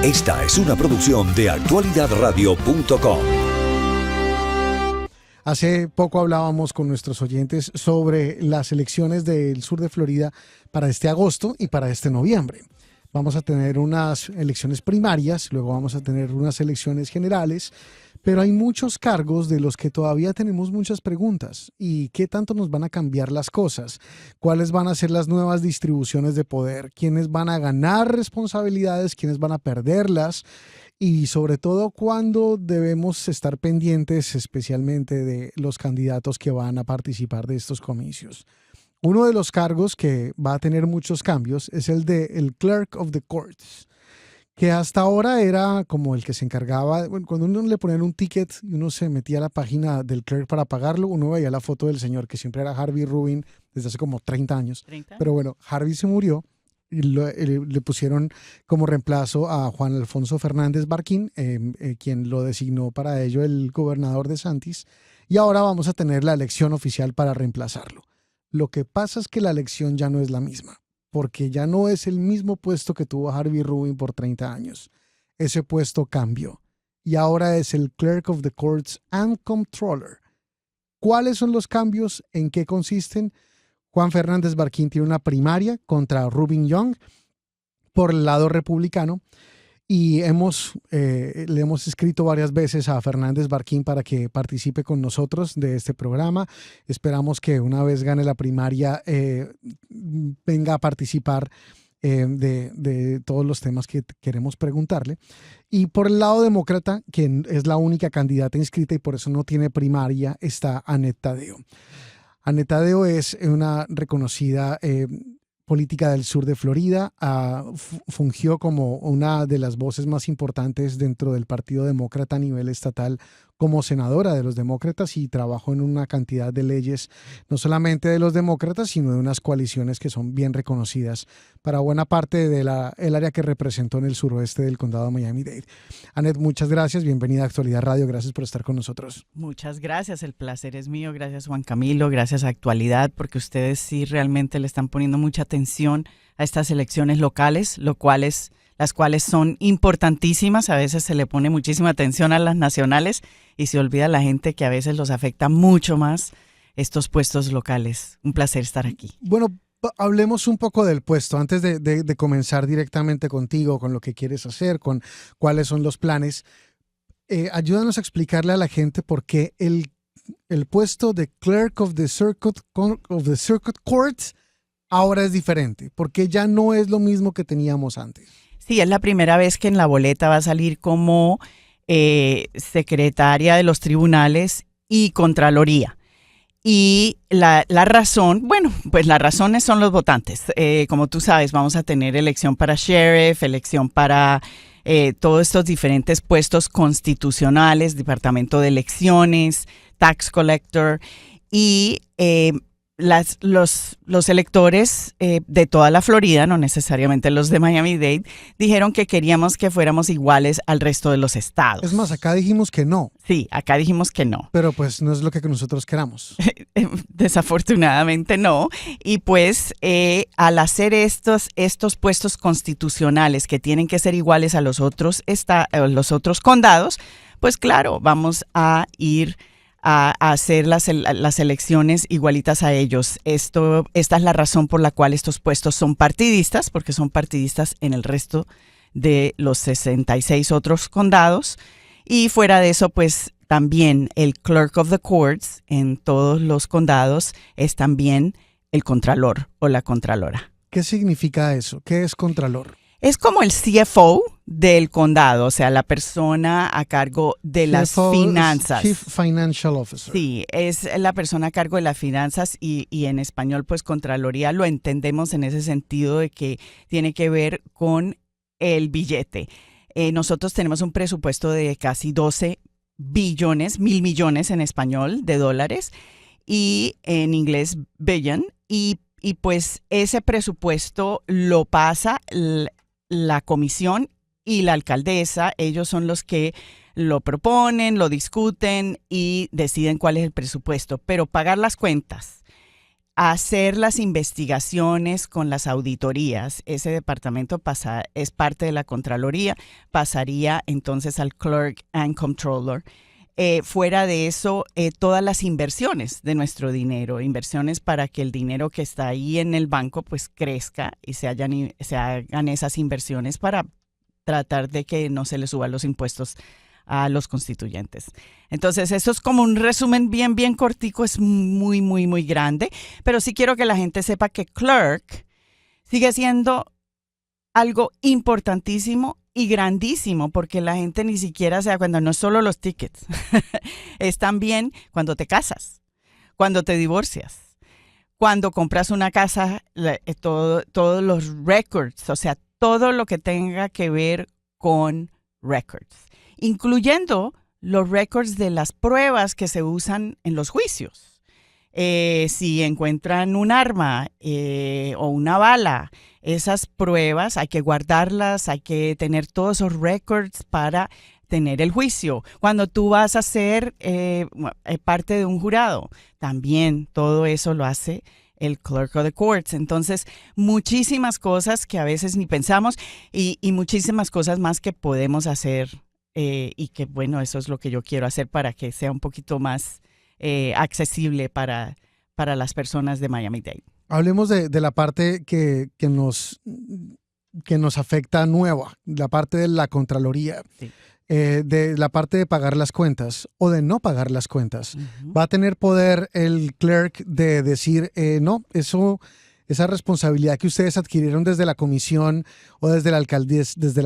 Esta es una producción de actualidadradio.com. Hace poco hablábamos con nuestros oyentes sobre las elecciones del sur de Florida para este agosto y para este noviembre. Vamos a tener unas elecciones primarias, luego vamos a tener unas elecciones generales, pero hay muchos cargos de los que todavía tenemos muchas preguntas. ¿Y qué tanto nos van a cambiar las cosas? ¿Cuáles van a ser las nuevas distribuciones de poder? ¿Quiénes van a ganar responsabilidades? ¿Quiénes van a perderlas? Y sobre todo, ¿cuándo debemos estar pendientes especialmente de los candidatos que van a participar de estos comicios? Uno de los cargos que va a tener muchos cambios es el de el Clerk of the Courts, que hasta ahora era como el que se encargaba, bueno, cuando uno le ponían un ticket y uno se metía a la página del clerk para pagarlo, uno veía la foto del señor, que siempre era Harvey Rubin desde hace como 30 años. ¿30? Pero bueno, Harvey se murió y le pusieron como reemplazo a Juan Alfonso Fernández Barquín, quien lo designó para ello el gobernador DeSantis, y ahora vamos a tener la elección oficial para reemplazarlo. Lo que pasa es que la elección ya no es la misma, porque ya no es el mismo puesto que tuvo Harvey Rubin por 30 años. Ese puesto cambió y ahora es el Clerk of the Courts and Comptroller. ¿Cuáles son los cambios? ¿En qué consisten? Juan Fernández Barquín tiene una primaria contra Rubin Young por el lado republicano y le hemos escrito varias veces a Fernández Barquín para que participe con nosotros de este programa. Esperamos que una vez gane la primaria venga a participar de todos los temas que queremos preguntarle. Y por el lado demócrata, que es la única candidata inscrita y por eso no tiene primaria, está Annette Taddeo. Annette Taddeo es una reconocida política del sur de Florida, fungió como una de las voces más importantes dentro del Partido Demócrata a nivel estatal como senadora de los demócratas y trabajó en una cantidad de leyes, no solamente de los demócratas, sino de unas coaliciones que son bien reconocidas para buena parte del área que representó en el suroeste del condado de Miami-Dade. Annette, muchas gracias, bienvenida a Actualidad Radio, gracias por estar con nosotros. Muchas gracias, el placer es mío, gracias Juan Camilo, gracias a Actualidad, porque ustedes sí realmente le están poniendo mucha atención a estas elecciones locales, las cuales son importantísimas. A veces se le pone muchísima atención a las nacionales y se olvida la gente que a veces los afecta mucho más estos puestos locales. Un placer estar aquí. Bueno, hablemos un poco del puesto antes de comenzar directamente contigo, con lo que quieres hacer, con cuáles son los planes. Ayúdanos a explicarle a la gente por qué el puesto de Clerk of the Circuit Court ahora es diferente, porque ya no es lo mismo que teníamos antes. Sí, es la primera vez que en la boleta va a salir como secretaria de los tribunales y Contraloría. Y la razón, bueno, pues las razones son los votantes. Como tú sabes, vamos a tener elección para sheriff, elección para todos estos diferentes puestos constitucionales, departamento de elecciones, tax collector y los electores de toda la Florida, no necesariamente los de Miami-Dade, dijeron que queríamos que fuéramos iguales al resto de los estados. Es más, acá dijimos que no. Sí, acá dijimos que no. Pero pues no es lo que nosotros queramos. Desafortunadamente no. Y pues al hacer estos puestos constitucionales que tienen que ser iguales a los otros condados, pues claro, vamos a ir a hacer las elecciones igualitas a ellos. Esta es la razón por la cual estos puestos son partidistas, porque son partidistas en el resto de los 66 otros condados. Y fuera de eso, pues también el Clerk of the Courts en todos los condados es también el Contralor o la Contralora. ¿Qué significa eso? ¿Qué es Contralor? Es como el CFO del condado, o sea, la persona a cargo de las finanzas. Chief Financial Officer. Sí, es la persona a cargo de las finanzas y en español, pues, Contraloría lo entendemos en ese sentido de que tiene que ver con el billete. Nosotros tenemos un presupuesto de casi 12 billones, 1,000 millones en español de dólares y en inglés billion. Y pues ese presupuesto lo pasa la comisión y la alcaldesa. Ellos son los que lo proponen, lo discuten y deciden cuál es el presupuesto. Pero pagar las cuentas hacer las investigaciones con las auditorías. Ese departamento es parte de la Contraloría, pasaría entonces al Clerk and Comptroller. Fuera de eso, todas las inversiones de nuestro dinero, inversiones para que el dinero que está ahí en el banco pues crezca y se hagan esas inversiones para tratar de que no se le suban los impuestos a los constituyentes. Entonces, eso es como un resumen bien cortico, es muy, muy, muy grande, pero sí quiero que la gente sepa que clerk sigue siendo algo importantísimo y grandísimo, porque la gente ni siquiera se da cuenta, no es solo los tickets, es también cuando te casas, cuando te divorcias, cuando compras una casa, todos los records, o sea, todo lo que tenga que ver con records, incluyendo los records de las pruebas que se usan en los juicios. Si encuentran un arma o una bala, esas pruebas hay que guardarlas, hay que tener todos esos records para tener el juicio. Cuando tú vas a ser parte de un jurado, también todo eso lo hace el Clerk of the Courts. Entonces, muchísimas cosas que a veces ni pensamos y muchísimas cosas más que podemos hacer y que, bueno, eso es lo que yo quiero hacer para que sea un poquito más accesible para las personas de Miami-Dade. Hablemos de la parte que nos afecta nueva, la parte de la Contraloría, Sí. de la parte de pagar las cuentas o de no pagar las cuentas. Uh-huh. ¿Va a tener poder el clerk de decir, no, esa responsabilidad que ustedes adquirieron desde la comisión o desde la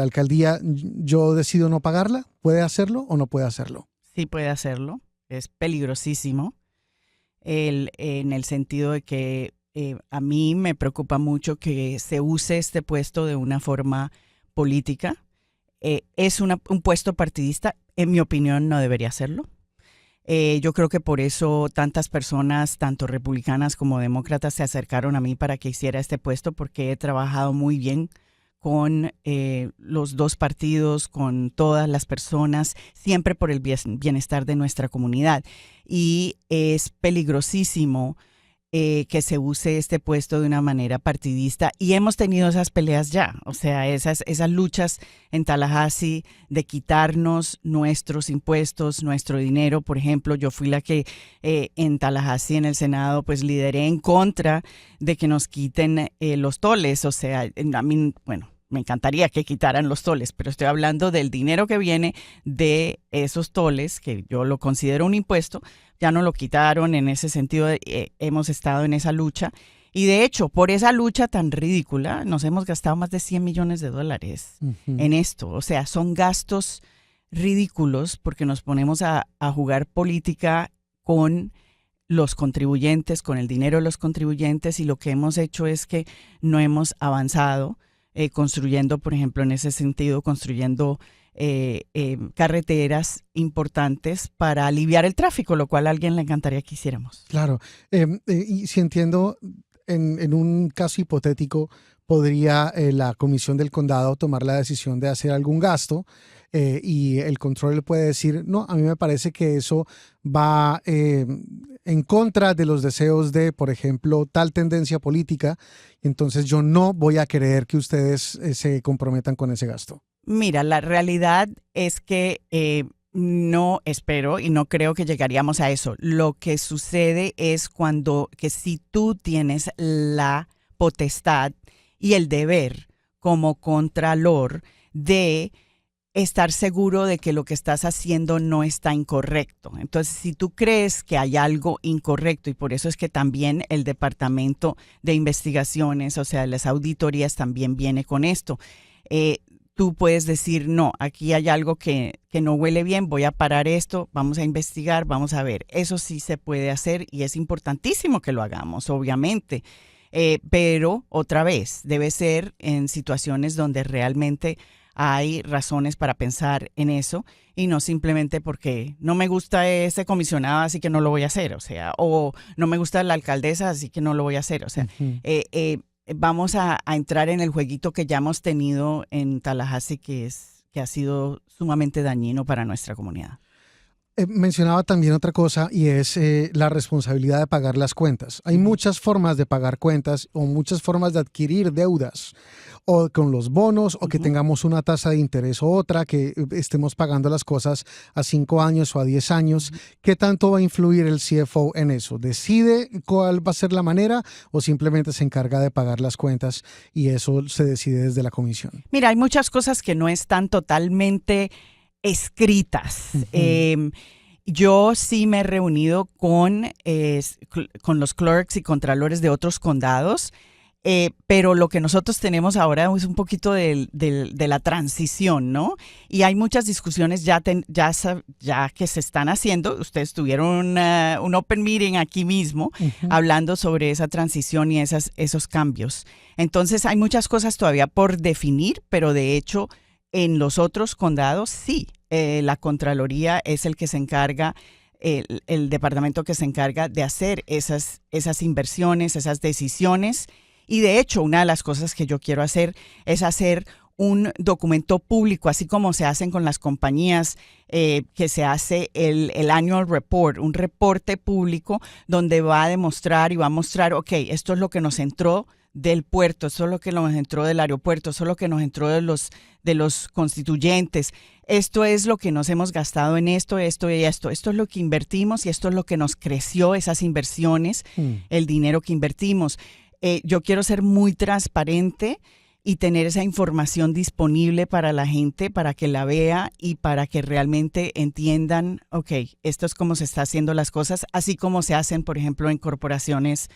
alcaldía, yo decido no pagarla? ¿Puede hacerlo o no puede hacerlo? Sí puede hacerlo. Es peligrosísimo en el sentido de que a mí me preocupa mucho que se use este puesto de una forma política. Es un puesto partidista, en mi opinión no debería serlo. Yo creo que por eso tantas personas, tanto republicanas como demócratas, se acercaron a mí para que hiciera este puesto, porque he trabajado muy bien con los dos partidos, con todas las personas, siempre por el bienestar de nuestra comunidad. Y es peligrosísimo que se use este puesto de una manera partidista, y hemos tenido esas peleas ya, o sea, esas luchas en Tallahassee de quitarnos nuestros impuestos, nuestro dinero. Por ejemplo, yo fui la que en Tallahassee, en el Senado, pues lideré en contra de que nos quiten los toles. O sea, a mí, bueno, me encantaría que quitaran los toles, pero estoy hablando del dinero que viene de esos toles, que yo lo considero un impuesto. Ya no lo quitaron. En ese sentido, hemos estado en esa lucha. Y de hecho, por esa lucha tan ridícula, nos hemos gastado más de $100 millones en esto. O sea, son gastos ridículos porque nos ponemos a jugar política con los contribuyentes, con el dinero de los contribuyentes, y lo que hemos hecho es que no hemos avanzado construyendo, por ejemplo, en ese sentido, construyendo carreteras importantes para aliviar el tráfico, lo cual a alguien le encantaría que hiciéramos. Claro. Y si entiendo, en un caso hipotético, podría la comisión del condado tomar la decisión de hacer algún gasto y el control puede decir, no, a mí me parece que eso va en contra de los deseos de, por ejemplo, tal tendencia política, entonces yo no voy a querer que ustedes se comprometan con ese gasto. Mira, la realidad es que no espero y no creo que llegaríamos a eso. Lo que sucede es que si tú tienes la potestad y el deber como contralor de estar seguro de que lo que estás haciendo no está incorrecto. Entonces, si tú crees que hay algo incorrecto, y por eso es que también el Departamento de Investigaciones, o sea, las auditorías también viene con esto, tú puedes decir, no, aquí hay algo que no huele bien, voy a parar esto, vamos a investigar, vamos a ver. Eso sí se puede hacer y es importantísimo que lo hagamos, obviamente. Pero, otra vez, debe ser en situaciones donde realmente hay razones para pensar en eso y no simplemente porque no me gusta ese comisionado, así que no lo voy a hacer, o sea, o no me gusta la alcaldesa, así que no lo voy a hacer, o sea, vamos a entrar en el jueguito que ya hemos tenido en Tallahassee, que ha sido sumamente dañino para nuestra comunidad. Mencionaba también otra cosa y es la responsabilidad de pagar las cuentas. Hay muchas formas de pagar cuentas o muchas formas de adquirir deudas, o con los bonos, o que tengamos una tasa de interés o otra, que estemos pagando las cosas a 5 años o a 10 años. ¿Qué tanto va a influir el CFO en eso? ¿Decide cuál va a ser la manera o simplemente se encarga de pagar las cuentas y eso se decide desde la comisión? Mira, hay muchas cosas que no están totalmente escritas. Yo sí me he reunido con los clerks y contralores de otros condados, pero lo que nosotros tenemos ahora es un poquito de la transición, ¿no? Y hay muchas discusiones ya que se están haciendo. Ustedes tuvieron un open meeting aquí mismo hablando sobre esa transición y esos cambios. Entonces hay muchas cosas todavía por definir, pero de hecho en los otros condados sí. La Contraloría es el que se encarga, el departamento que se encarga de hacer esas inversiones, esas decisiones. Y de hecho, una de las cosas que yo quiero hacer es hacer un documento público, así como se hacen con las compañías, que se hace el annual report, un reporte público donde va a demostrar y va a mostrar, ok, esto es lo que nos entró del puerto, esto es lo que nos entró del aeropuerto, esto es lo que nos entró de los constituyentes, esto es lo que nos hemos gastado en esto y esto es lo que invertimos y esto es lo que nos creció esas inversiones, el dinero que invertimos. Yo quiero ser muy transparente y tener esa información disponible para la gente, para que la vea y para que realmente entiendan, ok, esto es cómo se está haciendo las cosas, así como se hacen, por ejemplo, en corporaciones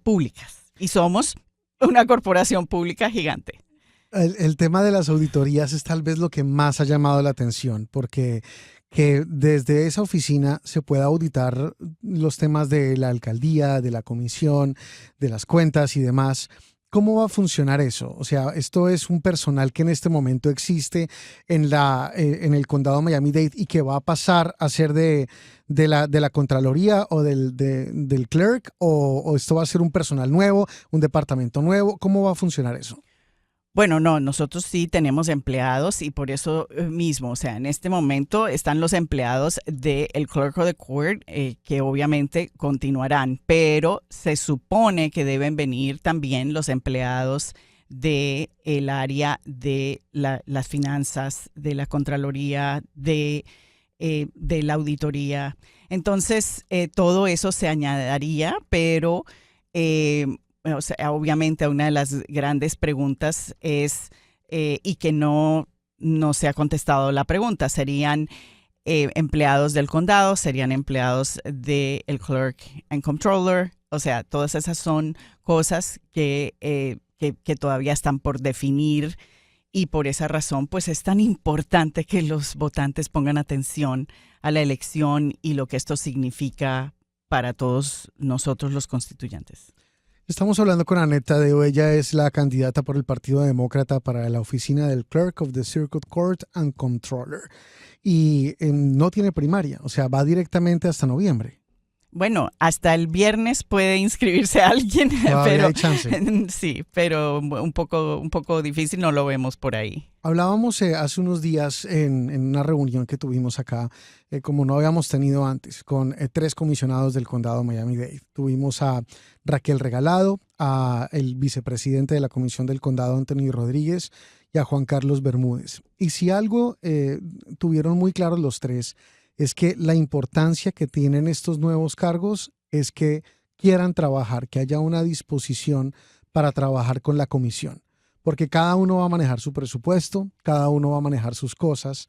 públicas. Y somos una corporación pública gigante. El tema de las auditorías es tal vez lo que más ha llamado la atención, porque que desde esa oficina se pueda auditar los temas de la alcaldía, de la comisión, de las cuentas y demás. ¿Cómo va a funcionar eso? O sea, esto es un personal que en este momento existe en el condado de Miami-Dade y que va a pasar a ser de la Contraloría o del clerk, o esto va a ser un personal nuevo, un departamento nuevo. ¿Cómo va a funcionar eso? Bueno, no, nosotros sí tenemos empleados y por eso mismo, o sea, en este momento están los empleados del Clerk of the Court, que obviamente continuarán, pero se supone que deben venir también los empleados del área de las finanzas, de la Contraloría, de la auditoría. Entonces, todo eso se añadiría, pero o sea, obviamente una de las grandes preguntas es, y que no se ha contestado la pregunta, serían empleados del condado, serían empleados del clerk and comptroller, o sea, todas esas son cosas que todavía están por definir y por esa razón pues es tan importante que los votantes pongan atención a la elección y lo que esto significa para todos nosotros los constituyentes. Estamos hablando con Annette Taddeo. Ella es la candidata por el Partido Demócrata para la oficina del Clerk of the Circuit Court and Comptroller. Y no tiene primaria, o sea, va directamente hasta noviembre. Bueno, hasta el viernes puede inscribirse alguien, pero hay chance. Sí, pero un poco difícil, no lo vemos por ahí. Hablábamos hace unos días en una reunión que tuvimos acá, como no habíamos tenido antes, con 3 comisionados del condado de Miami-Dade. Tuvimos a Raquel Regalado, a el vicepresidente de la comisión del condado, Anthony Rodríguez, y a Juan Carlos Bermúdez. Y si algo tuvieron muy claros los 3, es que la importancia que tienen estos nuevos cargos es que quieran trabajar, que haya una disposición para trabajar con la comisión, porque cada uno va a manejar su presupuesto, cada uno va a manejar sus cosas.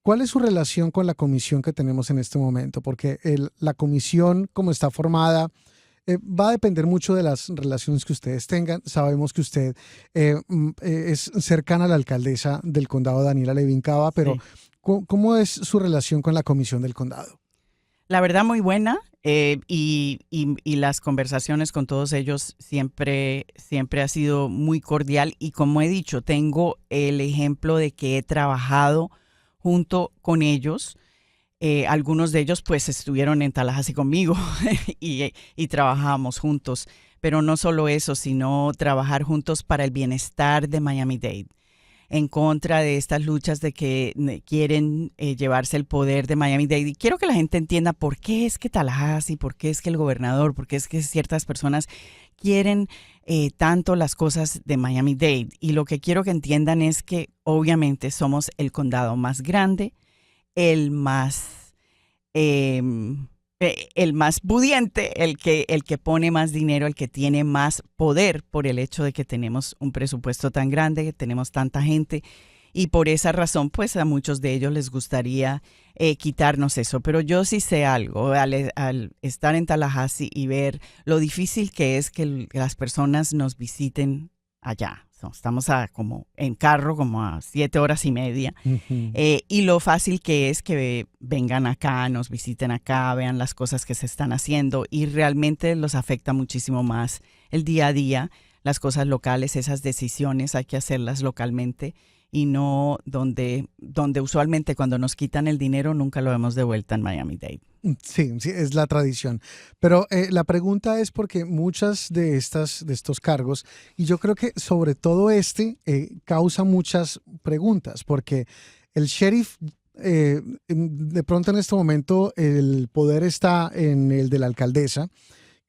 ¿Cuál es su relación con la comisión que tenemos en este momento? Porque la comisión, como está formada, va a depender mucho de las relaciones que ustedes tengan. Sabemos que usted es cercana a la alcaldesa del condado, Daniela Levin Cava, pero sí. ¿Cómo es su relación con la comisión del condado? La verdad, muy buena. Y las conversaciones con todos ellos siempre ha sido muy cordial. Y como he dicho, tengo el ejemplo de que he trabajado junto con ellos. Algunos de ellos pues estuvieron en Tallahassee conmigo y trabajamos juntos. Pero no solo eso, sino trabajar juntos para el bienestar de Miami-Dade. en contra de estas luchas de que quieren llevarse el poder de Miami-Dade. Y quiero que la gente entienda por qué es que Tallahassee, por qué es que el gobernador, por qué es que ciertas personas quieren tanto las cosas de Miami-Dade. Y lo que quiero que entiendan es que obviamente somos el condado más grande, el más pudiente, el que pone más dinero, el que tiene más poder por el hecho de que tenemos un presupuesto tan grande, que tenemos tanta gente. Y por esa razón, pues a muchos de ellos les gustaría quitarnos eso. Pero yo sí sé algo, al estar en Tallahassee y ver lo difícil que es que las personas nos visiten allá. Estamos como en carro, como a 7 horas y media. Ujú. Y lo fácil que es que vengan acá, nos visiten acá, vean las cosas que se están haciendo. Y realmente los afecta muchísimo más el día a día, las cosas locales, esas decisiones hay que hacerlas localmente y no donde usualmente cuando nos quitan el dinero nunca lo vemos de vuelta en Miami-Dade. Sí, sí, es la tradición. Pero la pregunta es porque muchas de estos cargos, y yo creo que sobre todo causa muchas preguntas, porque el sheriff, de pronto en este momento el poder está en el de la alcaldesa,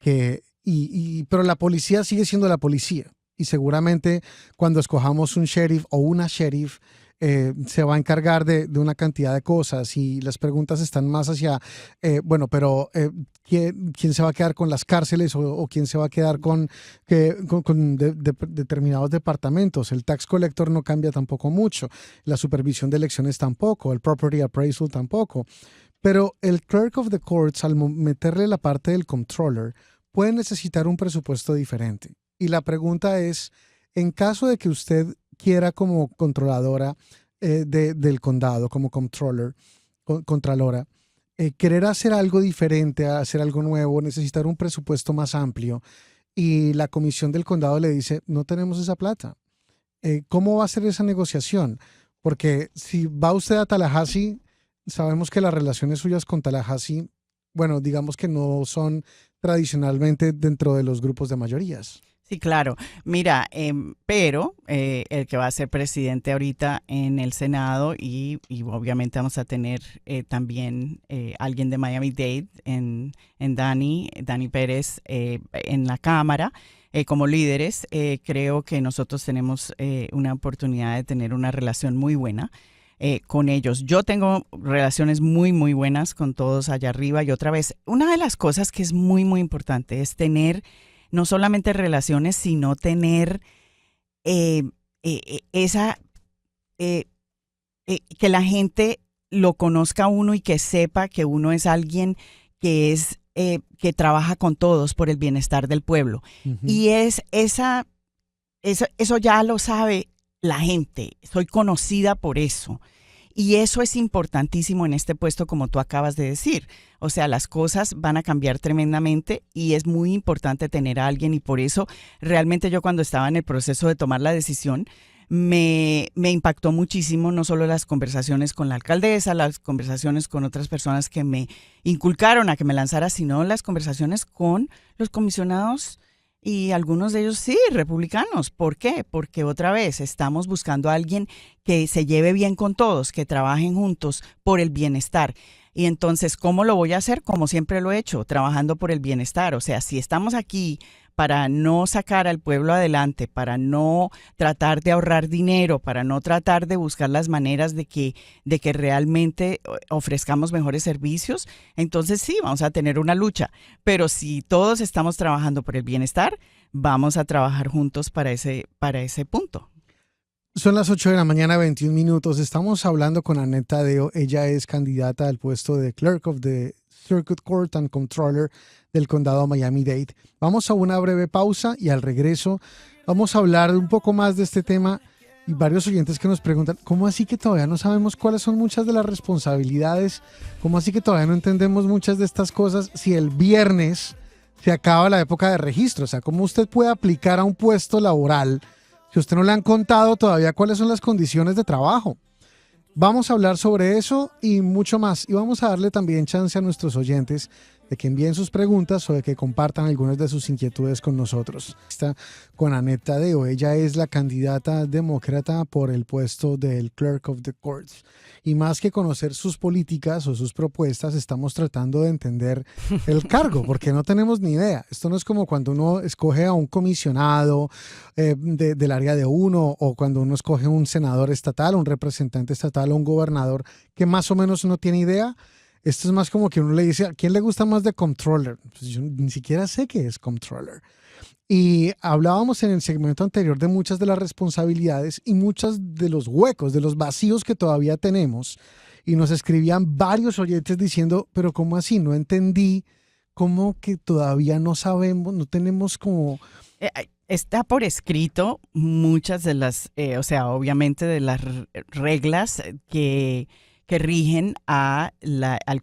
pero la policía sigue siendo la policía. Y seguramente cuando escojamos un sheriff o una sheriff, se va a encargar de una cantidad de cosas y las preguntas están más hacia, ¿quién se va a quedar con las cárceles o quién se va a quedar con determinados departamentos? El tax collector no cambia tampoco mucho, la supervisión de elecciones tampoco, el property appraisal tampoco. Pero el clerk of the courts, al meterle la parte del comptroller, puede necesitar un presupuesto diferente. Y la pregunta es, en caso de que usted quiera como controladora del condado, como contralora, querer hacer algo diferente, hacer algo nuevo, necesitar un presupuesto más amplio y la comisión del condado le dice, no tenemos esa plata. ¿Cómo va a ser esa negociación? Porque si va usted a Tallahassee, sabemos que las relaciones suyas con Tallahassee, bueno, digamos que no son tradicionalmente dentro de los grupos de mayorías. Sí, claro. Mira, pero el que va a ser presidente ahorita en el Senado y obviamente vamos a tener también alguien de Miami-Dade en Dani Pérez en la Cámara como líderes. Creo que nosotros tenemos una oportunidad de tener una relación muy buena con ellos. Yo tengo relaciones muy, muy buenas con todos allá arriba y otra vez, una de las cosas que es muy, muy importante es tener no solamente relaciones, sino tener que la gente lo conozca a uno y que sepa que uno es alguien que trabaja con todos por el bienestar del pueblo. Uh-huh. Y eso ya lo sabe la gente. Soy conocida por eso. Y eso es importantísimo en este puesto, como tú acabas de decir. O sea, las cosas van a cambiar tremendamente y es muy importante tener a alguien. Y por eso, realmente yo cuando estaba en el proceso de tomar la decisión, me impactó muchísimo, no solo las conversaciones con la alcaldesa, las conversaciones con otras personas que me inculcaron a que me lanzara, sino las conversaciones con los comisionados y algunos de ellos sí, republicanos. ¿Por qué? Porque otra vez estamos buscando a alguien que se lleve bien con todos, que trabajen juntos por el bienestar. Y entonces, ¿cómo lo voy a hacer? Como siempre lo he hecho, trabajando por el bienestar. O sea, si estamos aquí para no sacar al pueblo adelante, para no tratar de ahorrar dinero, para no tratar de buscar las maneras de que realmente ofrezcamos mejores servicios, entonces sí, vamos a tener una lucha. Pero si todos estamos trabajando por el bienestar, vamos a trabajar juntos para ese punto. Son las 8 de la mañana, 21 minutos. Estamos hablando con Annette Taddeo. Ella es candidata al puesto de Clerk of the Circuit Court and Comptroller del condado Miami-Dade. Vamos a una breve pausa y al regreso vamos a hablar un poco más de este tema y varios oyentes que nos preguntan, ¿cómo así que todavía no sabemos cuáles son muchas de las responsabilidades? ¿Cómo así que todavía no entendemos muchas de estas cosas si el viernes se acaba la época de registro? O sea, ¿cómo usted puede aplicar a un puesto laboral si usted no le han contado todavía cuáles son las condiciones de trabajo? Vamos a hablar sobre eso y mucho más. Y vamos a darle también chance a nuestros oyentes de que envíen sus preguntas o de que compartan algunas de sus inquietudes con nosotros. Está con Annette Taddeo. Ella es la candidata demócrata por el puesto del Clerk of the Courts. Y más que conocer sus políticas o sus propuestas, estamos tratando de entender el cargo, porque no tenemos ni idea. Esto no es como cuando uno escoge a un comisionado del área de uno, o cuando uno escoge un senador estatal, un representante estatal o un gobernador que más o menos uno tiene idea. Esto es más como que uno le dice, ¿a quién le gusta más de Comptroller? Pues yo ni siquiera sé qué es Comptroller. Y hablábamos en el segmento anterior de muchas de las responsabilidades y muchos de los huecos, de los vacíos que todavía tenemos. Y nos escribían varios oyentes diciendo, pero ¿cómo así? No entendí, ¿cómo que todavía no sabemos, no tenemos como... Está por escrito muchas de las, obviamente de las reglas que rigen al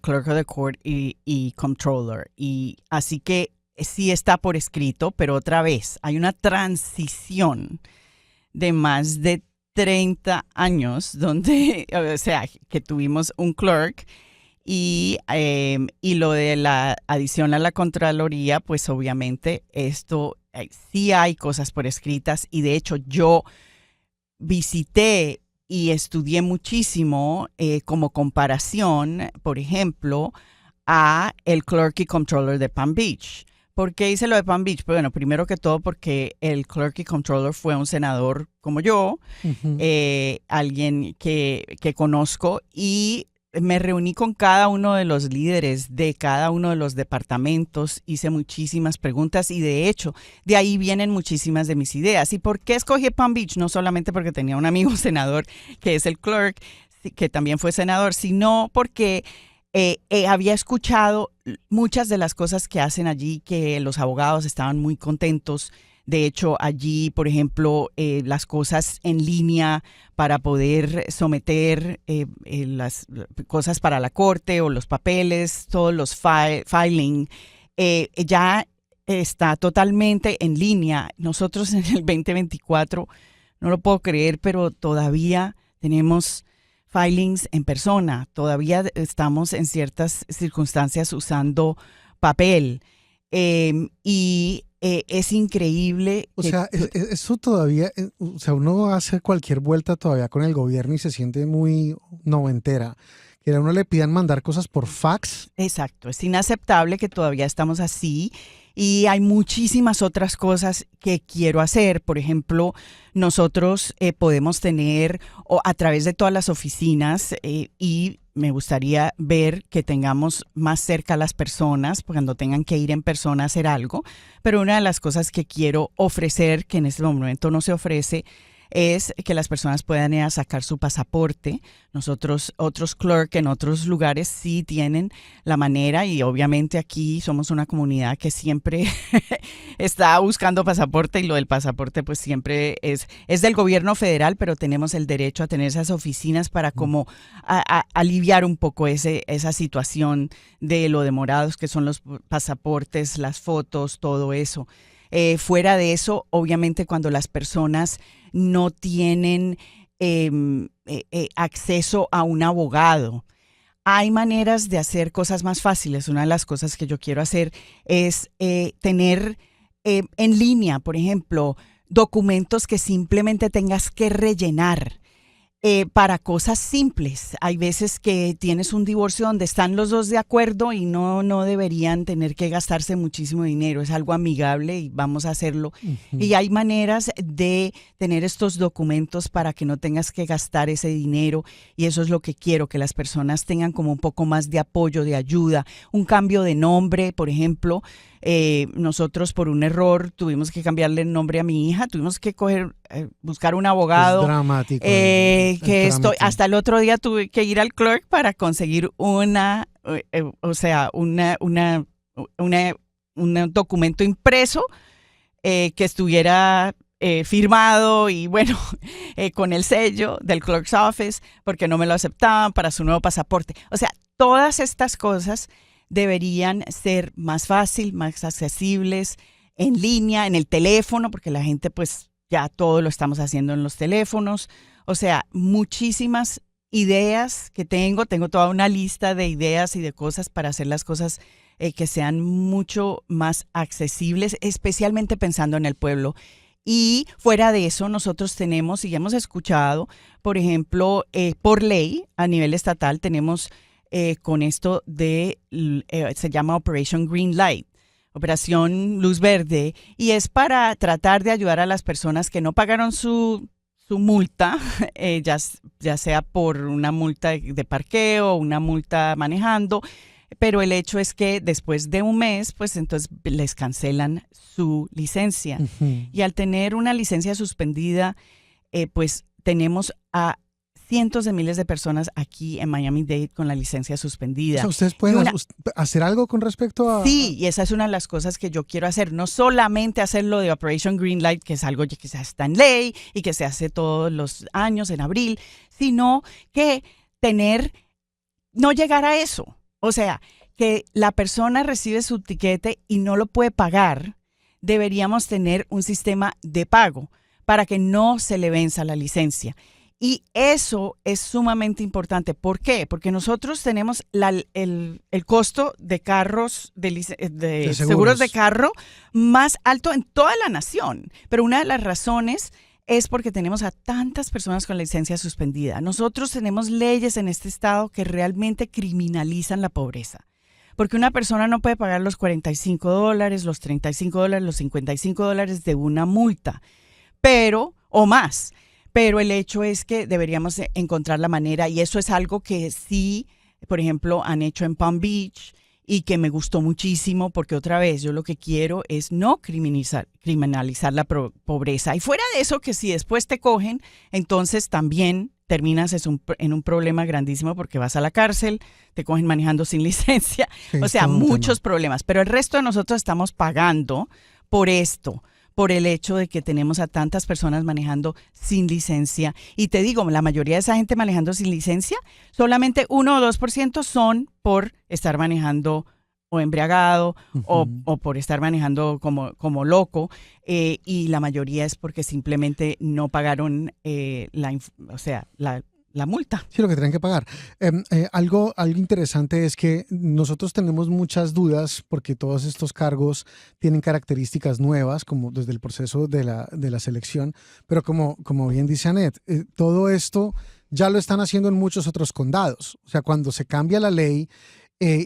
Clerk of the Court y Comptroller. Y así que sí está por escrito, pero otra vez hay una transición de más de 30 años donde, que tuvimos un clerk y lo de la adición a la Contraloría, pues obviamente esto sí hay cosas por escritas, y de hecho yo visité y estudié muchísimo como comparación, por ejemplo, a el Clerk y Comptroller de Palm Beach. ¿Por qué hice lo de Palm Beach? Pues bueno, primero que todo porque el Clerk y Comptroller fue un senador como yo, alguien que conozco, y me reuní con cada uno de los líderes de cada uno de los departamentos, hice muchísimas preguntas y de hecho de ahí vienen muchísimas de mis ideas. ¿Y por qué escogí Palm Beach? No solamente porque tenía un amigo senador que es el clerk, que también fue senador, sino porque había escuchado muchas de las cosas que hacen allí, que los abogados estaban muy contentos. De hecho, allí, por ejemplo, las cosas en línea para poder someter las cosas para la corte o los papeles, todos los filing, ya está totalmente en línea. Nosotros en el 2024, no lo puedo creer, pero todavía tenemos filings en persona. Todavía estamos en ciertas circunstancias usando papel. Es increíble. O sea, eso todavía, o sea, uno hace cualquier vuelta todavía con el gobierno y se siente muy noventera. Que a uno le pidan mandar cosas por fax. Exacto, es inaceptable que todavía estamos así. Y hay muchísimas otras cosas que quiero hacer. Por ejemplo, nosotros podemos tener a través de todas las oficinas y me gustaría ver que tengamos más cerca a las personas cuando tengan que ir en persona a hacer algo. Pero una de las cosas que quiero ofrecer, que en este momento no se ofrece, es que las personas puedan ir a sacar su pasaporte. Nosotros, otros clerk en otros lugares sí tienen la manera, y obviamente aquí somos una comunidad que siempre está buscando pasaporte, y lo del pasaporte pues siempre es del gobierno federal, pero tenemos el derecho a tener esas oficinas para como aliviar un poco esa situación de lo demorados que son los pasaportes, las fotos, todo eso. Fuera de eso, obviamente cuando las personas no tienen acceso a un abogado, hay maneras de hacer cosas más fáciles. Una de las cosas que yo quiero hacer es tener en línea, por ejemplo, documentos que simplemente tengas que rellenar. Para cosas simples. Hay veces que tienes un divorcio donde están los dos de acuerdo y no deberían tener que gastarse muchísimo dinero. Es algo amigable y vamos a hacerlo. Uh-huh. Y hay maneras de tener estos documentos para que no tengas que gastar ese dinero, y eso es lo que quiero, que las personas tengan como un poco más de apoyo, de ayuda. Un cambio de nombre, por ejemplo. Nosotros por un error tuvimos que cambiarle el nombre a mi hija, tuvimos que buscar un abogado. Es dramático. Hasta el otro día tuve que ir al clerk para conseguir un documento impreso que estuviera firmado y bueno, con el sello del clerk's office, porque no me lo aceptaban para su nuevo pasaporte. O sea, todas estas cosas deberían ser más fácil, más accesibles, en línea, en el teléfono, porque la gente pues ya todo lo estamos haciendo en los teléfonos. O sea, muchísimas ideas que tengo toda una lista de ideas y de cosas para hacer las cosas que sean mucho más accesibles, especialmente pensando en el pueblo. Y fuera de eso, nosotros tenemos y hemos escuchado, por ejemplo, por ley a nivel estatal tenemos con esto se llama Operation Green Light, Operación Luz Verde, y es para tratar de ayudar a las personas que no pagaron su multa, ya sea por una multa de parqueo o una multa manejando, pero el hecho es que después de un mes, pues entonces les cancelan su licencia. Ujú. Y al tener una licencia suspendida, pues tenemos a cientos de miles de personas aquí en Miami-Dade con la licencia O suspendida. sea, ¿ustedes pueden Y una- hacer algo con respecto a...? Sí, y esa es una de las cosas que yo quiero hacer. No solamente hacer lo de Operation Greenlight, que es algo que ya está en ley y que se hace todos los años en abril, sino que no llegar a eso. O sea, que la persona recibe su tiquete y no lo puede pagar. Deberíamos tener un sistema de pago para que no se le venza la licencia. Y eso es sumamente importante. ¿Por qué? Porque nosotros tenemos el costo de carros, de seguros de carro más alto en toda la nación. Pero una de las razones es porque tenemos a tantas personas con la licencia suspendida. Nosotros tenemos leyes en este estado que realmente criminalizan la pobreza. Porque una persona no puede pagar los $45, los $35, los $55 de una multa, o más. Pero el hecho es que deberíamos encontrar la manera, y eso es algo que sí, por ejemplo, han hecho en Palm Beach y que me gustó muchísimo, porque otra vez yo lo que quiero es no criminalizar la pobreza. Y fuera de eso, que si después te cogen, entonces también terminas en un problema grandísimo porque vas a la cárcel, te cogen manejando sin licencia, Sí, o es sea, todo un muchos tema. problemas. Pero el resto de nosotros estamos pagando por esto, por el hecho de que tenemos a tantas personas manejando sin licencia. Y te digo, la mayoría de esa gente manejando sin licencia, solamente 1 o 2% son por estar manejando o embriagado Ujú. o por estar manejando como loco, y la mayoría es porque simplemente no pagaron la multa. Sí, lo que tienen que pagar. Algo interesante es que nosotros tenemos muchas dudas porque todos estos cargos tienen características nuevas, como desde el proceso de la selección, pero como bien dice Annette, todo esto ya lo están haciendo en muchos otros condados. O sea, cuando se cambia la ley,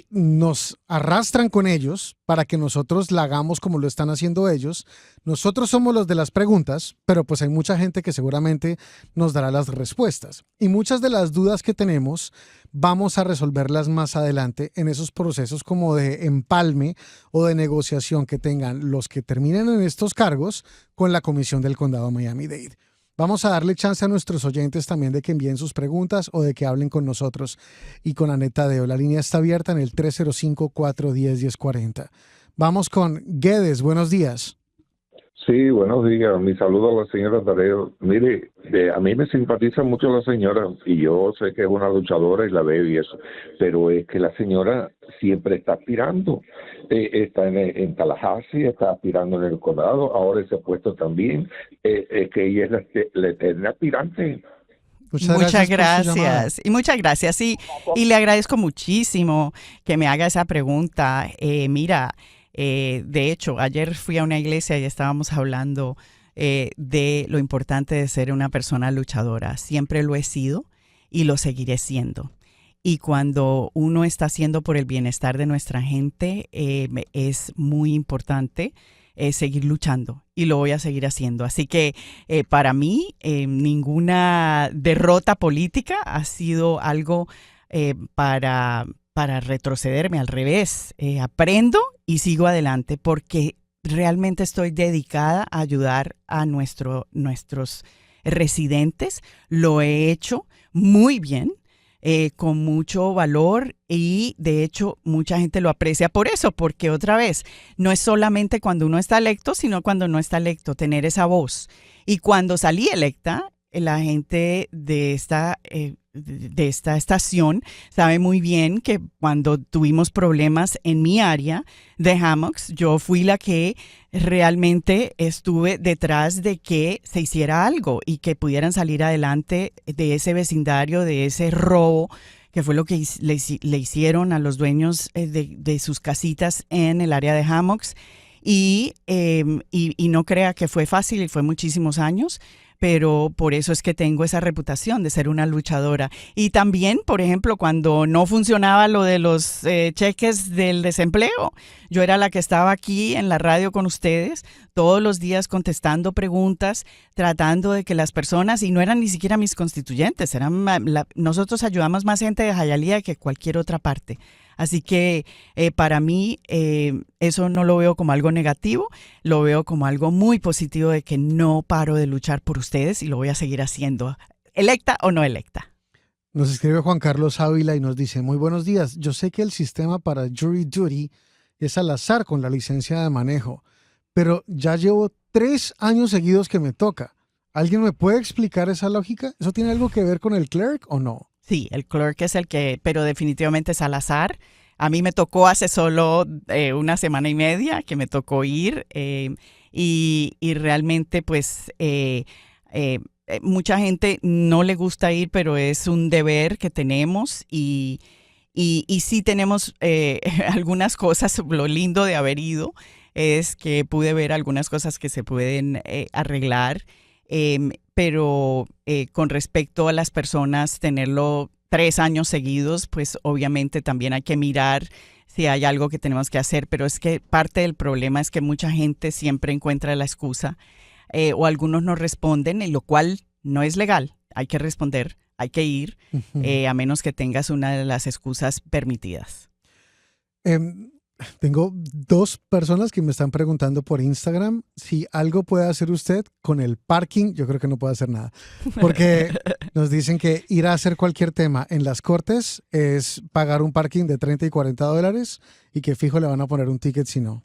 nos arrastran con ellos para que nosotros la hagamos como lo están haciendo ellos. Nosotros somos los de las preguntas, pero pues hay mucha gente que seguramente nos dará las respuestas. Y muchas de las dudas que tenemos vamos a resolverlas más adelante en esos procesos como de empalme o de negociación que tengan los que terminen en estos cargos con la Comisión del Condado Miami-Dade. Vamos a darle chance a nuestros oyentes también de que envíen sus preguntas o de que hablen con nosotros y con Annette Taddeo. La línea está abierta en el 305-410-1040. Vamos con Guedes. Buenos días. Sí, buenos días. Mi saludo a la señora Tadeo. Mire, a mí me simpatiza mucho la señora y yo sé que es una luchadora y la veo y eso, pero es que la señora siempre está aspirando. Está en Tallahassee, está aspirando en el condado, ahora ese puesto también. Es que ella es la eterna aspirante. Muchas por su llamada. gracias. Y muchas gracias. Y le agradezco muchísimo que me haga esa pregunta. Mira, de hecho, ayer fui a una iglesia y estábamos hablando de lo importante de ser una persona luchadora. Siempre lo he sido y lo seguiré siendo. Y cuando uno está haciendo por el bienestar de nuestra gente, es muy importante seguir luchando, y lo voy a seguir haciendo. Así que para mí ninguna derrota política ha sido algo para retrocederme. Al revés, aprendo y sigo adelante porque realmente estoy dedicada a ayudar a nuestros residentes. Lo he hecho muy bien. Con mucho valor, y de hecho mucha gente lo aprecia por eso, porque otra vez, no es solamente cuando uno está electo, sino cuando no está electo, tener esa voz. Y cuando salí electa, la gente de esta estación sabe muy bien que cuando tuvimos problemas en mi área de hammocks, yo fui la que realmente estuve detrás de que se hiciera algo y que pudieran salir adelante de ese vecindario, de ese robo que fue lo que le hicieron a los dueños de sus casitas en el área de hammocks. Y no crea que fue fácil y fue muchísimos años, pero por eso es que tengo esa reputación de ser una luchadora. Y también, por ejemplo, cuando no funcionaba lo de los cheques del desempleo, yo era la que estaba aquí en la radio con ustedes todos los días contestando preguntas, tratando de que las personas, y no eran ni siquiera mis constituyentes, nosotros ayudamos más gente de Hialeah que cualquier otra parte. Así que para mí eso no lo veo como algo negativo, lo veo como algo muy positivo de que no paro de luchar por ustedes y lo voy a seguir haciendo, electa o no electa. Nos escribe Juan Carlos Ávila y nos dice, muy buenos días, yo sé que el sistema para jury duty es al azar con la licencia de manejo, pero ya llevo 3 años seguidos que me toca. ¿Alguien me puede explicar esa lógica? ¿Eso tiene algo que ver con el clerk o no? Sí, el clerk es el que, pero definitivamente es al azar. A mí me tocó hace solo 1 semana y media que me tocó ir y realmente pues mucha gente no le gusta ir, pero es un deber que tenemos y sí tenemos algunas cosas. Lo lindo de haber ido es que pude ver algunas cosas que se pueden arreglar. Pero con respecto a las personas, tenerlo 3 años seguidos, pues obviamente también hay que mirar si hay algo que tenemos que hacer, pero es que parte del problema es que mucha gente siempre encuentra la excusa o algunos no responden, lo cual no es legal. Hay que responder, hay que ir, a menos que tengas una de las excusas permitidas. Tengo 2 personas que me están preguntando por Instagram si algo puede hacer usted con el parking. Yo creo que no puede hacer nada, porque nos dicen que ir a hacer cualquier tema en las cortes es pagar un parking de $30 y $40 y que fijo le van a poner un ticket si no.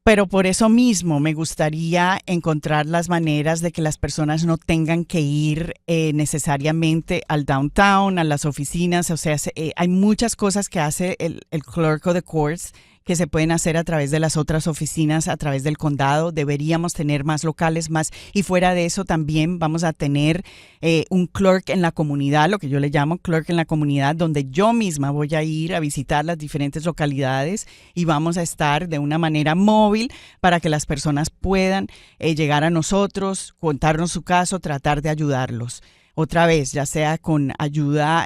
Pero por eso mismo me gustaría encontrar las maneras de que las personas no tengan que ir necesariamente al downtown, a las oficinas. O sea, hay muchas cosas que hace el clerk of the courts que se pueden hacer a través de las otras oficinas, a través del condado. Deberíamos tener más locales, más. Y fuera de eso también vamos a tener un clerk en la comunidad, lo que yo le llamo clerk en la comunidad, donde yo misma voy a ir a visitar las diferentes localidades y vamos a estar de una manera móvil para que las personas puedan llegar a nosotros, contarnos su caso, tratar de ayudarlos. Otra vez, ya sea con ayuda,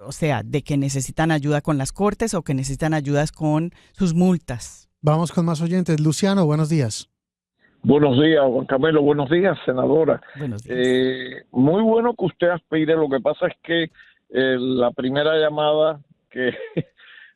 o sea, de que necesitan ayuda con las cortes o que necesitan ayudas con sus multas. Vamos con más oyentes. Luciano, buenos días. Buenos días, Juan Camilo. Buenos días, senadora. Buenos días. Muy bueno que usted aspire. Lo que pasa es que la primera llamada, que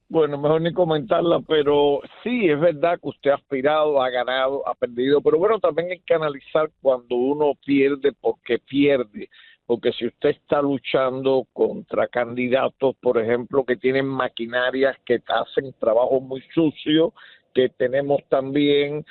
bueno, mejor ni comentarla, pero sí, es verdad que usted ha aspirado, ha ganado, ha perdido, pero bueno, también hay que analizar cuando uno pierde, porque pierde. Porque si usted está luchando contra candidatos, por ejemplo, que tienen maquinarias que hacen trabajo muy sucio, que tenemos también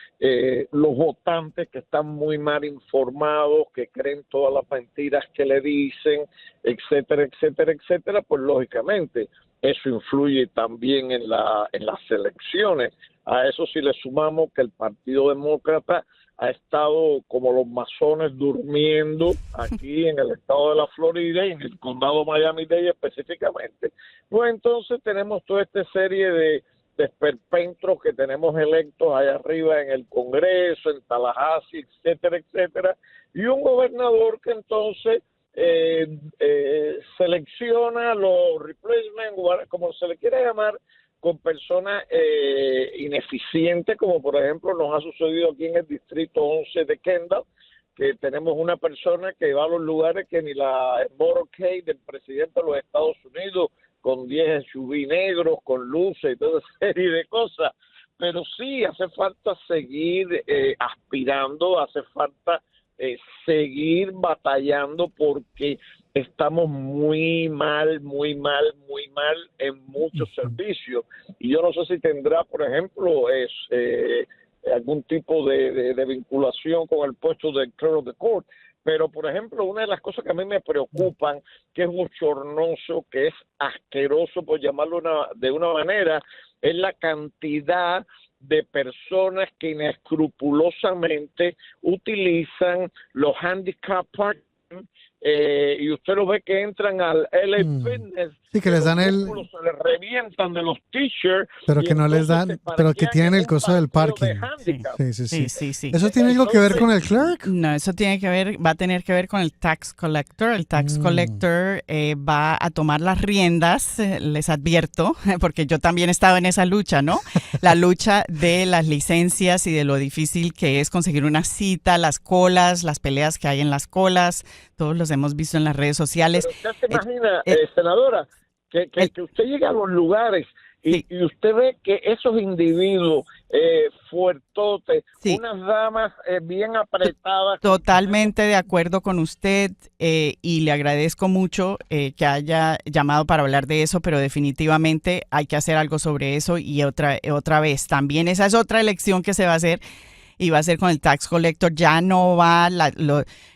los votantes que están muy mal informados, que creen todas las mentiras que le dicen, etcétera, etcétera, etcétera, pues lógicamente eso influye también en las elecciones. A eso si le sumamos que el Partido Demócrata ha estado como los masones durmiendo aquí en el estado de la Florida y en el condado Miami-Dade específicamente. Pues entonces tenemos toda esta serie de esperpentros que tenemos electos allá arriba en el Congreso, en Tallahassee, etcétera, etcétera, y un gobernador que entonces selecciona los replacement, como se le quiera llamar, con personas ineficientes, como por ejemplo nos ha sucedido aquí en el Distrito 11 de Kendall, que tenemos una persona que va a los lugares que ni la motorcade del presidente de los Estados Unidos, con 10 SUV negros, con luces y toda serie de cosas. Pero sí, hace falta seguir aspirando, hace falta seguir batallando porque estamos muy mal en muchos servicios. Y yo no sé si tendrá, por ejemplo, algún tipo de vinculación con el puesto de clerk of the court. Pero, por ejemplo, una de las cosas que a mí me preocupan, que es bochornoso, que es asqueroso, por llamarlo de una manera, es la cantidad de personas que inescrupulosamente utilizan los handicap parking y usted lo ve que entran al LA Fitness. Sí, que les dan se les revientan de los t-shirts. pero que no les dan, pero que tienen el costo del parking. Sí. ¿Eso tiene algo que ver con el clerk? No, eso va a tener que ver con el tax collector. El tax collector va a tomar las riendas, les advierto, porque yo también he estado en esa lucha, ¿no? La lucha de las licencias y de lo difícil que es conseguir una cita, las colas, las peleas que hay en las colas, todos los hemos visto en las redes sociales. Pero usted se imagina, senadora, que usted llega a los lugares y usted ve que esos individuos fuertotes, unas damas bien apretadas. Totalmente de acuerdo con usted y le agradezco mucho que haya llamado para hablar de eso, pero definitivamente hay que hacer algo sobre eso y otra vez. También esa es otra elección que se va a hacer. Y va a ser con el tax collector, ya no va,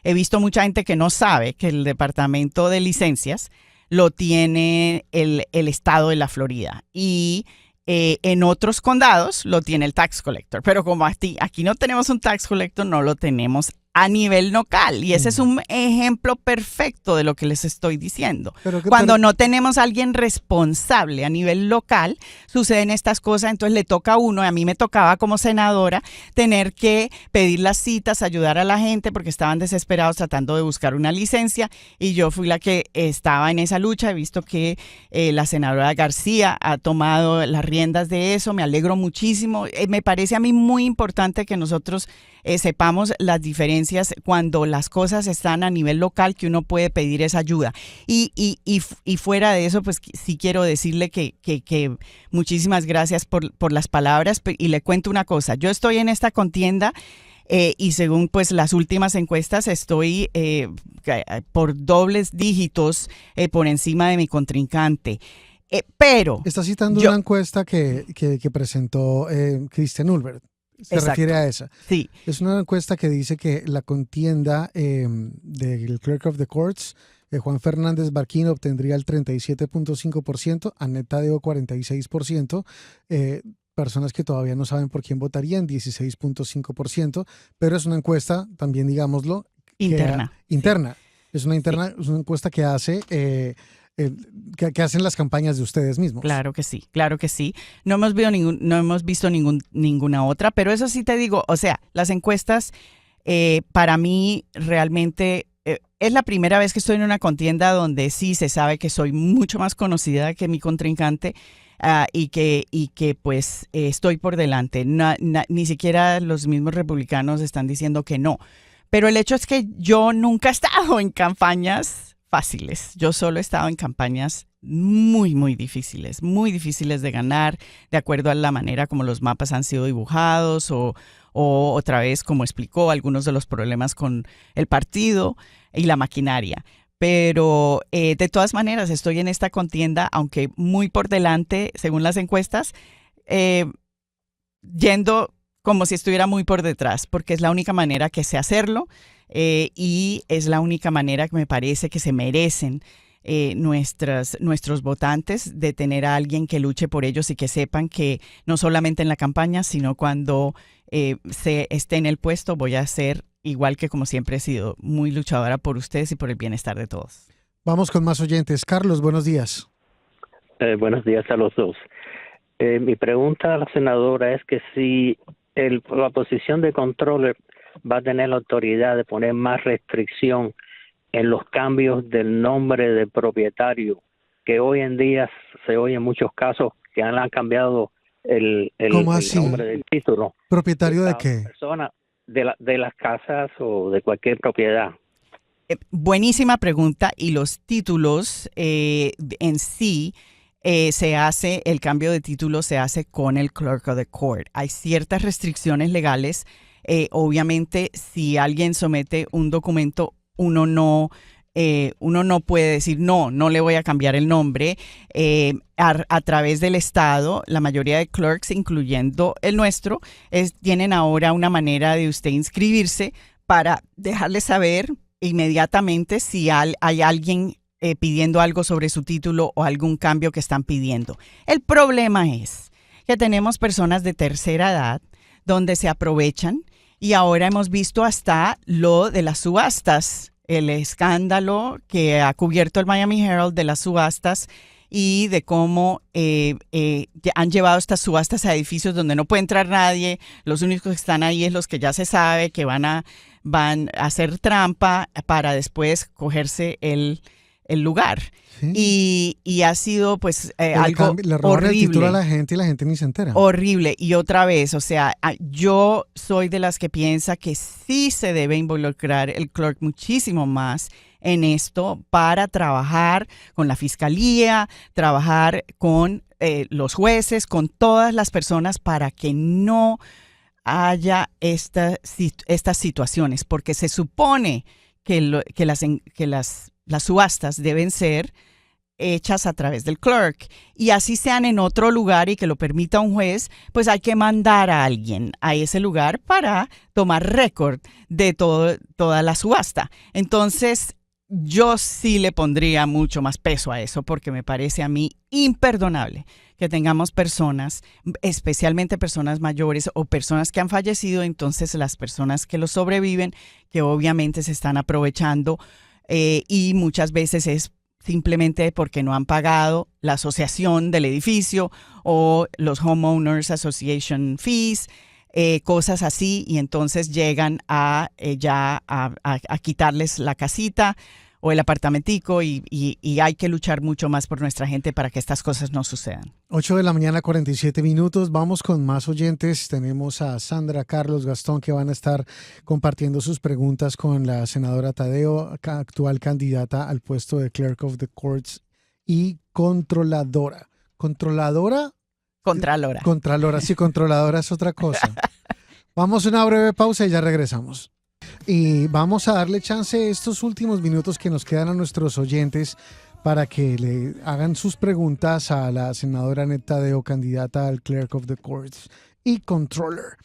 he visto mucha gente que no sabe que el departamento de licencias lo tiene el estado de la Florida y en otros condados lo tiene el tax collector, pero como aquí no tenemos un tax collector, no lo tenemos a nivel local y ese es un ejemplo perfecto de lo que les estoy diciendo. Cuando no tenemos a alguien responsable a nivel local, suceden estas cosas, entonces le toca a uno, y a mí me tocaba como senadora tener que pedir las citas, ayudar a la gente porque estaban desesperados tratando de buscar una licencia y yo fui la que estaba en esa lucha. He visto que la senadora García ha tomado las riendas de eso, me alegro muchísimo. Me parece a mí muy importante que nosotros sepamos las diferencias cuando las cosas están a nivel local, que uno puede pedir esa ayuda. Y fuera de eso, pues sí quiero decirle que muchísimas gracias por las palabras y le cuento una cosa. Yo estoy en esta contienda y según pues las últimas encuestas estoy por dobles dígitos por encima de mi contrincante. Pero está citando una encuesta que presentó Christian Ulbert. Se refiere a esa. Sí. Es una encuesta que dice que la contienda del Clerk of the Courts, Juan Fernández Barquín, obtendría el 37.5%, Annette Taddeo 46%, personas que todavía no saben por quién votarían 16.5%, pero es una encuesta, también digámoslo, interna. Es una encuesta que hace... que hacen las campañas de ustedes mismos. Claro que sí. No hemos visto ninguna otra, pero eso sí te digo, o sea, las encuestas para mí realmente es la primera vez que estoy en una contienda donde sí se sabe que soy mucho más conocida que mi contrincante y que pues estoy por delante. Ni siquiera los mismos republicanos están diciendo que no. Pero el hecho es que yo nunca he estado en campañas fáciles. Yo solo he estado en campañas muy, muy difíciles de ganar, de acuerdo a la manera como los mapas han sido dibujados o otra vez, como explicó, algunos de los problemas con el partido y la maquinaria. Pero de todas maneras estoy en esta contienda, aunque muy por delante, según las encuestas, yendo como si estuviera muy por detrás, porque es la única manera que sé hacerlo. Y es la única manera que me parece que se merecen nuestros votantes de tener a alguien que luche por ellos y que sepan que no solamente en la campaña, sino cuando se esté en el puesto voy a ser igual que como siempre he sido, muy luchadora por ustedes y por el bienestar de todos. Vamos con más oyentes. Carlos, buenos días. Buenos días a los dos. Mi pregunta a la senadora es que si la posición de controller va a tener la autoridad de poner más restricción en los cambios del nombre del propietario, que hoy en día se oye en muchos casos que han cambiado el nombre del título. ¿Propietario de qué? Persona de las casas o de cualquier propiedad. Buenísima pregunta, y los títulos en sí se hace, el cambio de título se hace con el Clerk of the Court. Hay ciertas restricciones legales. Obviamente, si alguien somete un documento, uno no puede decir no le voy a cambiar el nombre. A través del Estado, la mayoría de clerks, incluyendo el nuestro, tienen ahora una manera de usted inscribirse para dejarle saber inmediatamente si hay alguien pidiendo algo sobre su título o algún cambio que están pidiendo. El problema es que tenemos personas de tercera edad donde se aprovechan. Y ahora hemos visto hasta lo de las subastas el escándalo que ha cubierto el Miami Herald de las subastas y de cómo han llevado estas subastas a edificios donde no puede entrar nadie. Los únicos que están ahí es los que ya se sabe que van a hacer trampa para después cogerse el lugar. Sí. Y ha sido pues algo le roban el título horrible. a la gente y la gente ni se entera. Horrible. Y otra vez, o sea, yo soy de las que piensa que sí se debe involucrar el clerk muchísimo más en esto para trabajar con la fiscalía, trabajar con los jueces, con todas las personas para que no haya estas situaciones, porque se supone que las subastas deben ser hechas a través del clerk, y así sean en otro lugar y que lo permita un juez, pues hay que mandar a alguien a ese lugar para tomar récord de toda la subasta. Entonces, yo sí le pondría mucho más peso a eso, porque me parece a mí imperdonable que tengamos personas, especialmente personas mayores o personas que han fallecido, entonces las personas que lo sobreviven, que obviamente se están aprovechando y muchas veces es simplemente porque no han pagado la asociación del edificio o los Homeowners Association fees, cosas así, y entonces llegan a quitarles la casita o el apartamentico y hay que luchar mucho más por nuestra gente para que estas cosas no sucedan. 8 de la mañana, 47 minutos. Vamos con más oyentes. Tenemos a Sandra, Carlos, Gastón, que van a estar compartiendo sus preguntas con la senadora Tadeo, actual candidata al puesto de Clerk of the Courts y controladora. ¿Controladora? Contralora. Contralora, sí, controladora es otra cosa. Vamos a una breve pausa y ya regresamos. Y vamos a darle chance estos últimos minutos que nos quedan a nuestros oyentes para que le hagan sus preguntas a la senadora Annette Taddeo, candidata al Clerk of the Courts y Controller.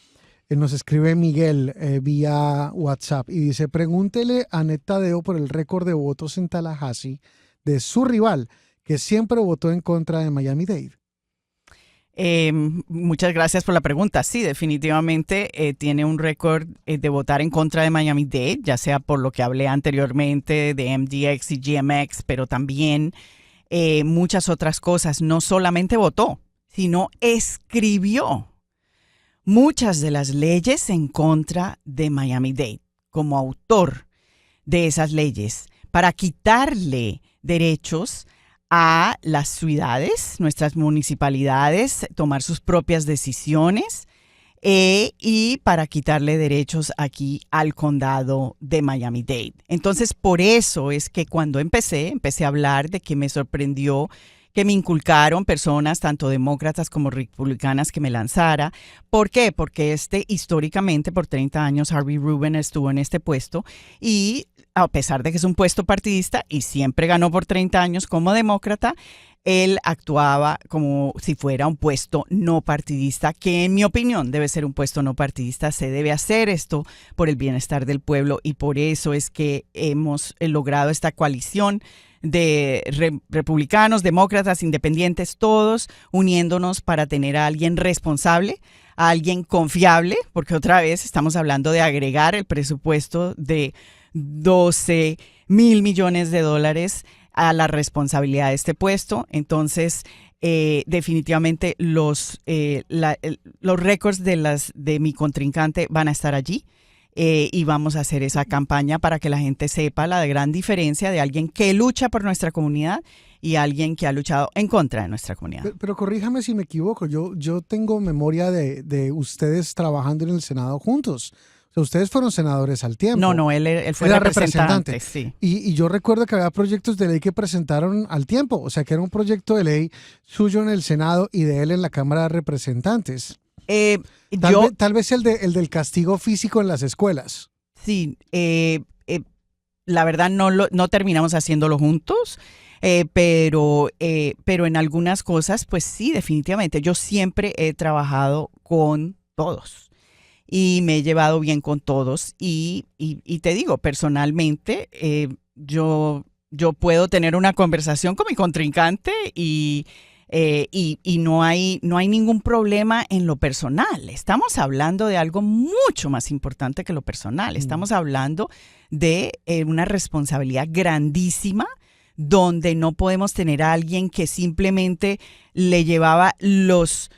Nos escribe Miguel vía WhatsApp y dice: pregúntele a Annette Taddeo por el récord de votos en Tallahassee de su rival, que siempre votó en contra de Miami-Dade. Muchas gracias por la pregunta. Sí, definitivamente tiene un récord de votar en contra de Miami-Dade, ya sea por lo que hablé anteriormente de MDX y GMX, pero también muchas otras cosas. No solamente votó, sino escribió muchas de las leyes en contra de Miami-Dade como autor de esas leyes para quitarle derechos a las ciudades, nuestras municipalidades, tomar sus propias decisiones y para quitarle derechos aquí al condado de Miami-Dade. Entonces, por eso es que cuando empecé a hablar de que me sorprendió que me inculcaron personas, tanto demócratas como republicanas, que me lanzara. ¿Por qué? Porque históricamente, por 30 años, Harvey Rubin estuvo en este puesto y a pesar de que es un puesto partidista y siempre ganó por 30 años como demócrata, él actuaba como si fuera un puesto no partidista, que en mi opinión debe ser un puesto no partidista. Se debe hacer esto por el bienestar del pueblo y por eso es que hemos logrado esta coalición de republicanos, demócratas, independientes, todos uniéndonos para tener a alguien responsable, a alguien confiable, porque otra vez estamos hablando de agregar el presupuesto de $12 mil millones a la responsabilidad de este puesto. Entonces, definitivamente los récords de mi contrincante van a estar allí. Y vamos a hacer esa campaña para que la gente sepa la gran diferencia de alguien que lucha por nuestra comunidad y alguien que ha luchado en contra de nuestra comunidad. Pero corríjame si me equivoco, yo tengo memoria de ustedes trabajando en el Senado juntos. O sea, ustedes fueron senadores al tiempo. No, él fue representante. Sí. Y yo recuerdo que había proyectos de ley que presentaron al tiempo, o sea, que era un proyecto de ley suyo en el Senado y de él en la Cámara de Representantes. Tal vez el del castigo físico en las escuelas. Sí, la verdad no terminamos haciéndolo juntos, pero en algunas cosas, pues sí, definitivamente. Yo siempre he trabajado con todos y me he llevado bien con todos y te digo, personalmente, yo puedo tener una conversación con mi contrincante y y no hay ningún problema en lo personal. Estamos hablando de algo mucho más importante que lo personal. Estamos hablando de una responsabilidad grandísima, donde no podemos tener a alguien que simplemente le llevaba los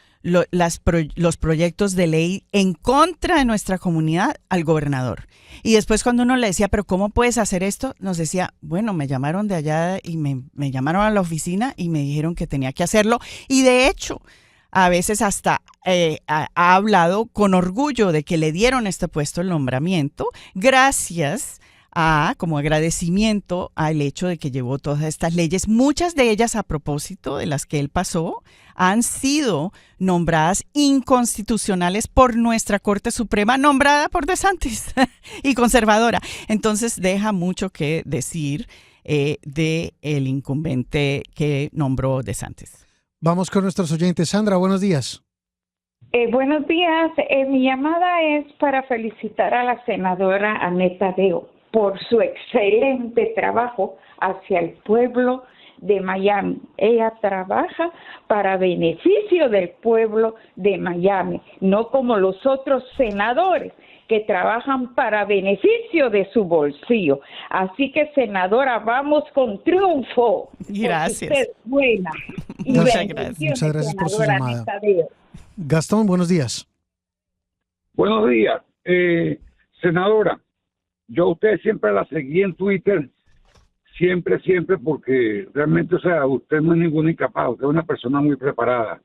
proyectos de ley en contra de nuestra comunidad al gobernador. Y después cuando uno le decía, pero ¿cómo puedes hacer esto? Nos decía, bueno, me llamaron de allá y me llamaron a la oficina y me dijeron que tenía que hacerlo. Y de hecho, a veces hasta ha hablado con orgullo de que le dieron este puesto, el nombramiento, gracias como agradecimiento al hecho de que llevó todas estas leyes. Muchas de ellas, a propósito de las que él pasó, han sido nombradas inconstitucionales por nuestra Corte Suprema, nombrada por DeSantis y conservadora. Entonces deja mucho que decir de el incumbente que nombró DeSantis. Vamos con nuestros oyentes. Sandra, buenos días. Buenos días. Mi llamada es para felicitar a la senadora Annette Taddeo por su excelente trabajo hacia el pueblo de Miami. Ella trabaja para beneficio del pueblo de Miami, no como los otros senadores que trabajan para beneficio de su bolsillo. Así que, senadora, vamos con triunfo. Gracias. Usted es buena. Y muchas gracias por su llamada. Gastón, buenos días. Buenos días. Senadora, yo a usted siempre la seguí en Twitter, siempre, porque realmente, o sea, usted no es ninguna incapaz, usted es una persona muy preparada.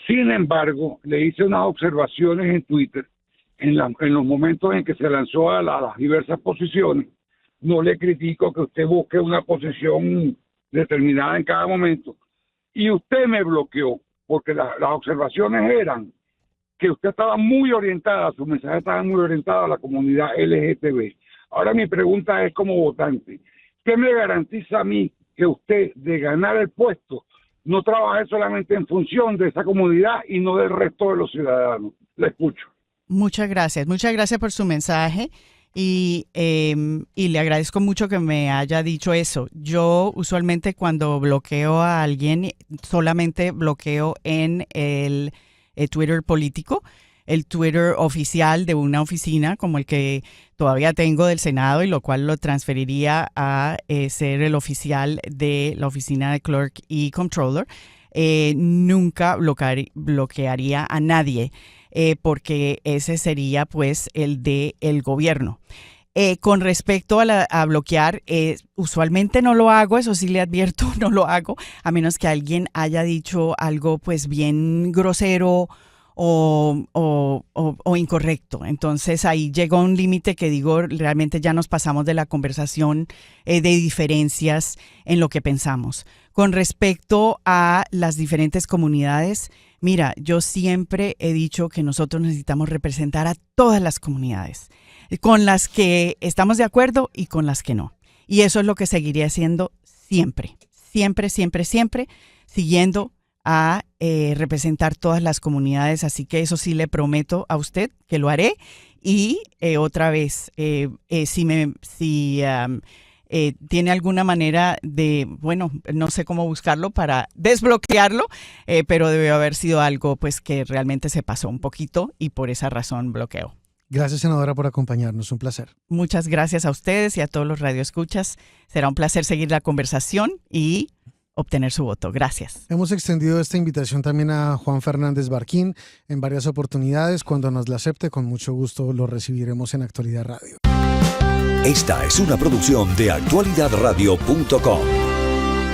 Sin embargo, le hice unas observaciones en Twitter, en los momentos en que se lanzó a las diversas posiciones. No le critico que usted busque una posición determinada en cada momento. Y usted me bloqueó, porque las observaciones eran que usted estaba muy orientada, su mensaje estaba muy orientado a la comunidad LGTB. Ahora mi pregunta es, como votante, ¿qué me garantiza a mí que usted, de ganar el puesto, no trabaje solamente en función de esa comunidad y no del resto de los ciudadanos? Le escucho. Muchas gracias por su mensaje y le agradezco mucho que me haya dicho eso. Yo usualmente cuando bloqueo a alguien, solamente bloqueo en el Twitter político, el Twitter oficial de una oficina como el que todavía tengo del Senado, y lo cual lo transferiría a ser el oficial de la oficina de Clerk y Comptroller. Nunca bloquearía a nadie, porque ese sería pues el del gobierno. Con respecto a bloquear, usualmente no lo hago, eso sí le advierto, no lo hago, a menos que alguien haya dicho algo pues bien grosero o incorrecto. Entonces ahí llegó un límite que digo, realmente ya nos pasamos de la conversación de diferencias en lo que pensamos. Con respecto a las diferentes comunidades, mira, yo siempre he dicho que nosotros necesitamos representar a todas las comunidades, con las que estamos de acuerdo y con las que no. Y eso es lo que seguiré haciendo siempre, siguiendo a representar todas las comunidades. Así que eso sí le prometo a usted que lo haré. Y otra vez, si tiene alguna manera de, bueno, no sé cómo buscarlo para desbloquearlo, pero debe haber sido algo pues que realmente se pasó un poquito y por esa razón bloqueo. Gracias, senadora, por acompañarnos. Un placer. Muchas gracias a ustedes y a todos los radioescuchas. Será un placer seguir la conversación y obtener su voto. Gracias. Hemos extendido esta invitación también a Juan Fernández Barquín en varias oportunidades. Cuando nos la acepte, con mucho gusto lo recibiremos en Actualidad Radio. Esta es una producción de actualidadradio.com.